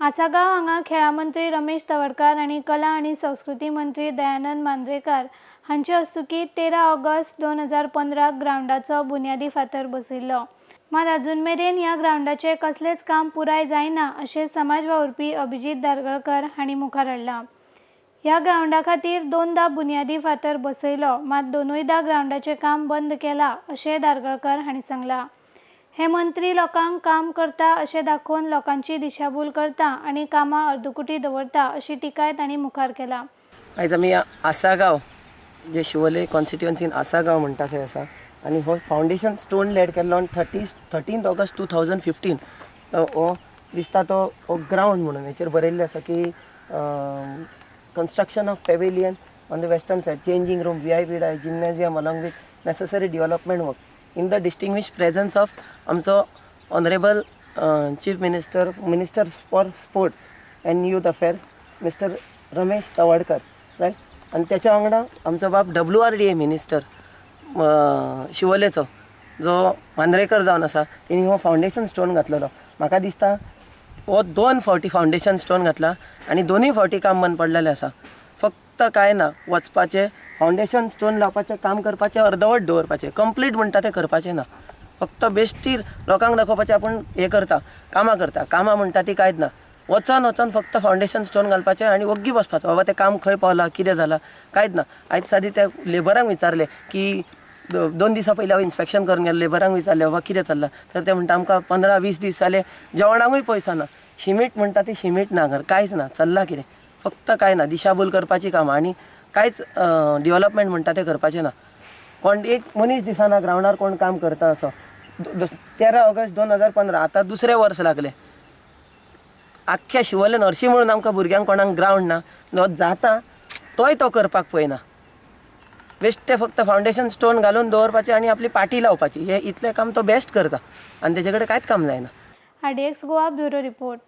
आसागाव हांगा खेळा मंत्री रमेश तवडकार आणि कला आणि संस्कृती मंत्री दयानंद मांद्रेकार हांचे हस्तुकीं 13 ऑगस्ट 2015 ग्राउंडाचो बुन्यादी फातर बसयल्लो। मात अजून मेरेन ह्या ग्राउंडाचे कसलेच काम पुराय जायना अशें समाज वावुरपी अभिजीत दारगळकर हांणी मुखार हाडला। ह्या ग्राउंडा खातीर 2दा बुन्यादी फातर बसयलो, मात दोनूयदा ग्राउंडाचें काम बंद केलां अशें दारगळकर हांणी सांगलां। हे मंत्री लोकांक काम करता अशें दाखोवन लोकांची दिशाभूल करता आणि कामां अर्दकुटी दवरता अशी टिकाय तांणी मुखार केला। आयज आमी आसागाव जे शिवोले कॉन्स्टिट्युएन्सीन आसागाव म्हणटा थंय आसा आनी हो फावंडेशन स्टोन लेड केल्लो ऑन 13 ऑगस्ट 2015 हो दिसता तो ग्राउंड म्हणून हेचेर बरयल्लें आसा की construction of pavilion on the western side, changing room, VIP gymnasium along with necessary development work in the distinguished presence of amso honorable Chief Minister for Sport and Youth Affairs Mr. Ramesh Tawdkar, right? आणि त्याच्या वांगडा आमचो बाप WRDA minister शिवोलेचो जो मांद्रेकर जावन आसा तेणी हो फावंडेशन स्टोन घातलेलो। म्हाका दिसता हो 2 फावटी फावंडेशन स्टोन घातला आणि दोनूय फावटी काम बंद पडलेलें आसा। फक्त काय ना वचपाचें फावंडेशन स्टोन लावपाचें काम करपाचें अर्दवट दवरपाचें, कंप्लीट म्हणटा तें करपाचें ना। फक्त बेश्टीर लोकांक दाखोवपाचें आपूण हें करता कामां म्हणटा ती कांयच ना। वचन फक्त फावंडेशन स्टोन घालपाचें आनी ओग्गी बसपाचो, बाबा तें काम खंय पावलां कितें जालां कांयच ना। आयज सादी त्या लेबरांक विचारलें की 2 दिसां पयलीं हांव इन्स्पेक्शन करून गेल्लें, लेबरांक विचारलें बाबा कितें चल्लां, तर ते म्हणटा आमकां 15-20 दीस जाले जेवणाकूय पयसो ना, शिमीट म्हणटा ती शिमीट ना, घर कांयच ना, चल्लां कितें, फक्त कांय ना, दिशाभूल करपाची कामां आनी कांयच डेव्हलपमेंट म्हणटा तें करपाचें ना। कोण एक मनीस दिसना ग्राउंडार कोण काम करता असो। 13 ऑगस्ट 2015 आतां दुसरें वर्स लागलें। आख्ख्या शिवोलेन हरशीं म्हणून आमकां भुरग्यांक कोणाक ग्राउंड ना, जो जाता तोय तो करपाक पळयना। बेश्टे फक्त फावंडेशन स्टोन घालून दवरपाचें आनी आपली पाटी लावपाची, हे इतलें काम तो बेस्ट करता आनी तेजे कडेन कांयच काम जायना। RDX Goa bureau report.